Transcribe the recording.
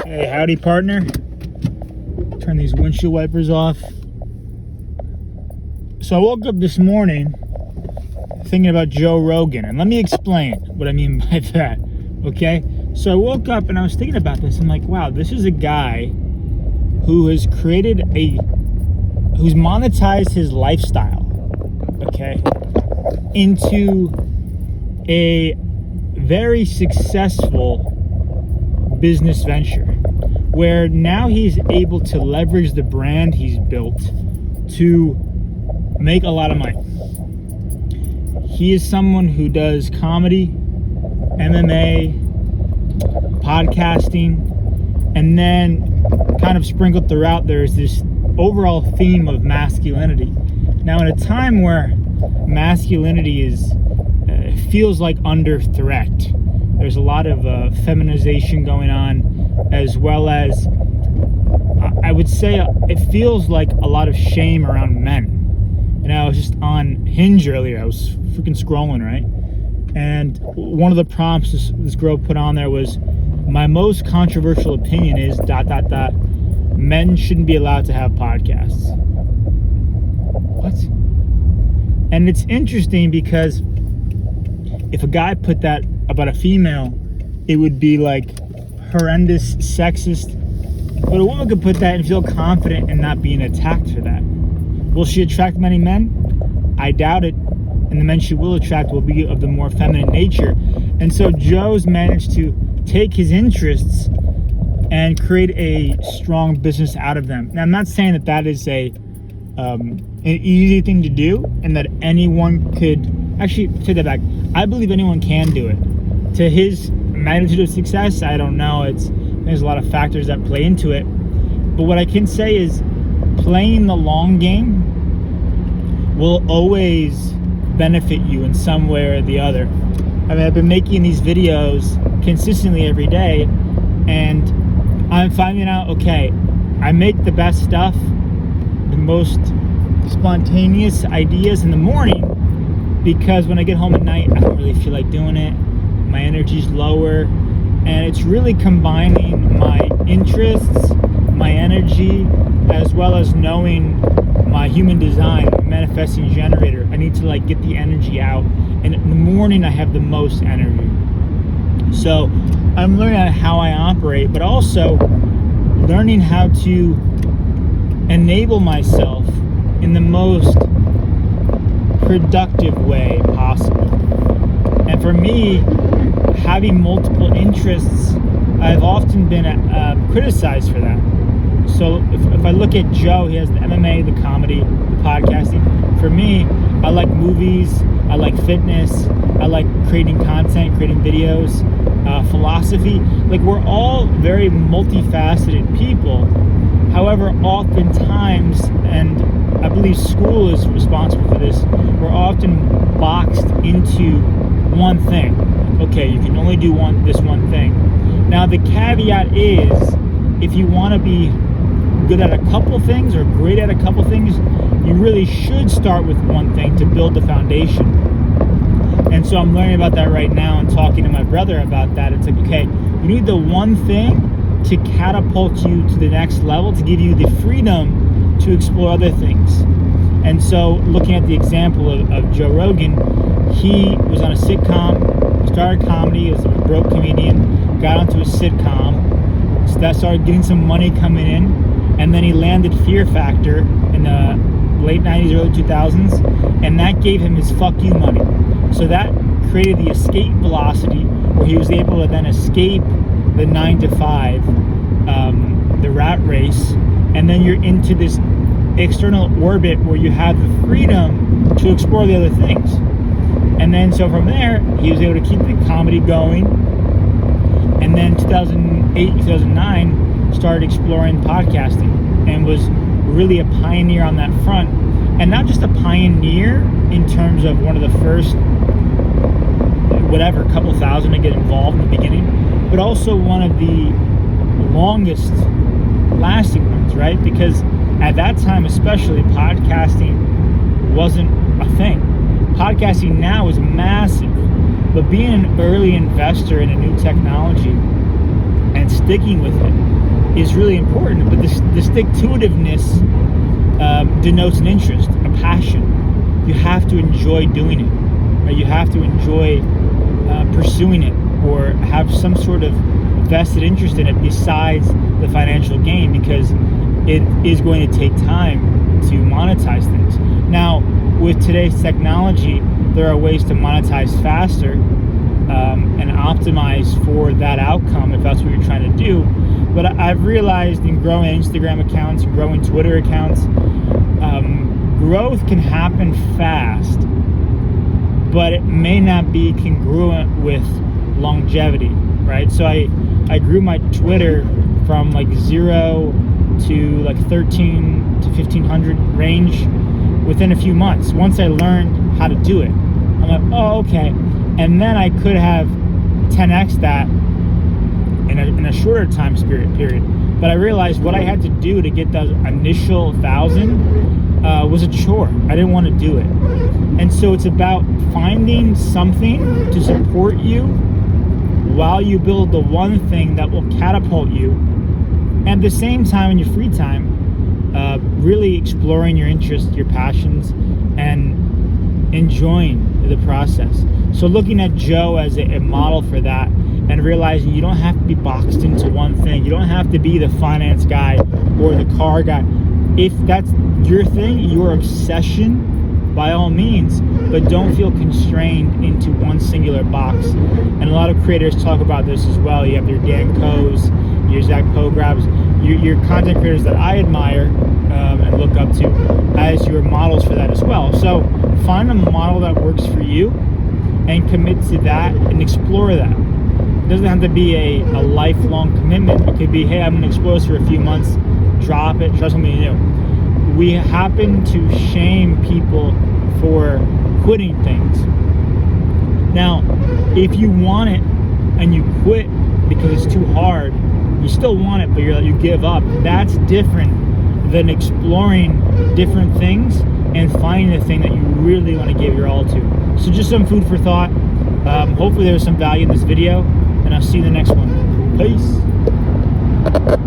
Hey, howdy, partner. Turn these windshield wipers off. So I woke up this morning thinking about Joe Rogan, and let me explain what I mean by that, okay? So I woke up and I was thinking about this. I'm like, wow, this is a guy who has who's monetized his lifestyle, okay, into a very successful business venture where now he's able to leverage the brand he's built to make a lot of money. He is someone who does comedy, MMA, podcasting, and then kind of sprinkled throughout there's this overall theme of masculinity. Now, in a time where masculinity feels like under threat, there's a lot of feminization going on, as well as I would say it feels like a lot of shame around men. And I was just on Hinge earlier. I was freaking scrolling, right? And one of the prompts this girl put on there was, my most controversial opinion is ... men shouldn't be allowed to have podcasts. What? And it's interesting because if a guy put that about a female, it would be like horrendous, sexist. But a woman could put that and feel confident and not being attacked for that. Will she attract many men? I doubt it. And the men she will attract will be of the more feminine nature. And so Joe's managed to take his interests and create a strong business out of them. Now, I'm not saying that is an easy thing to do and that anyone could, actually take that back. I believe anyone can do it. To his magnitude of success, I don't know. There's a lot of factors that play into it. But what I can say is playing the long game will always benefit you in some way or the other. I mean, I've been making these videos consistently every day, and I'm finding out, okay, I make the best stuff, the most spontaneous ideas in the morning, because when I get home at night, I don't really feel like doing it. My energy's lower, and it's really combining my interests, my energy, as well as knowing my human design, manifesting generator. I need to get the energy out, and in the morning I have the most energy. So I'm learning how I operate, but also learning how to enable myself in the most productive way possible. And for me, having multiple interests, I've often been criticized for that. So if I look at Joe, he has the MMA, the comedy, the podcasting. For me, I like movies, I like fitness, I like creating content, creating videos, philosophy. We're all very multifaceted people. However, oftentimes, and I believe school is responsible for this, we're often boxed into one thing. Okay, you can only do this one thing. Now, the caveat is, if you want to be good at a couple things or great at a couple things, you really should start with one thing to build the foundation. And so I'm learning about that right now and talking to my brother about that. It's okay, you need the one thing to catapult you to the next level, to give you the freedom to explore other things. And so looking at the example of Joe Rogan, he was on a sitcom, started comedy, was a broke comedian, got onto a sitcom, so that started getting some money coming in, and then he landed Fear Factor in the late 90s, early 2000s, and that gave him his fuck you money. So that created the escape velocity, where he was able to then escape the 9 to 5, the rat race, and then you're into this external orbit where you have the freedom to explore the other things. And then so from there, he was able to keep the comedy going, and then 2008, 2009, started exploring podcasting and was really a pioneer on that front. And not just a pioneer in terms of one of the first, couple thousand to get involved in the beginning, but also one of the longest lasting ones, right? Because at that time, especially, podcasting wasn't a thing. Podcasting now is massive. But being an early investor in a new technology and sticking with it is really important. But the stick-to-itiveness denotes an interest, a passion. You have to enjoy doing it. Right? You have to enjoy pursuing it, or have some sort of vested interest in it besides the financial gain, because it is going to take time to monetize things. Now, with today's technology, there are ways to monetize faster and optimize for that outcome if that's what you're trying to do. But I've realized in growing Instagram accounts and growing Twitter accounts, growth can happen fast, but it may not be congruent with longevity, right? So I grew my Twitter from like 0 to like 13 to 1500 range within a few months. Once I learned how to do it, I'm like, oh, okay. And then I could have 10x that in a shorter time period. But I realized what I had to do to get that initial 1,000 was a chore. I didn't want to do it. And so it's about finding something to support you while you build the one thing that will catapult you. At the same time, in your free time, really exploring your interests, your passions, and enjoying the process. So looking at Joe as a model for that, and realizing you don't have to be boxed into one thing. You don't have to be the finance guy or the car guy. If that's your thing, your obsession, by all means, but don't feel constrained into one singular box. And a lot of creators talk about this as well. You have your Dan Coes, your Zach Pograbs, your content creators that I admire and look up to as your models for that as well. So find a model that works for you and commit to that and explore that. It doesn't have to be a lifelong commitment. It could be, hey, I'm going to explore this for a few months, drop it, try something new. We happen to shame people for quitting things. Now, if you want it and you quit because it's too hard, you still want it, but you give up. That's different than exploring different things and finding the thing that you really want to give your all to. So just some food for thought. Hopefully there was some value in this video, and I'll see you in the next one. Peace.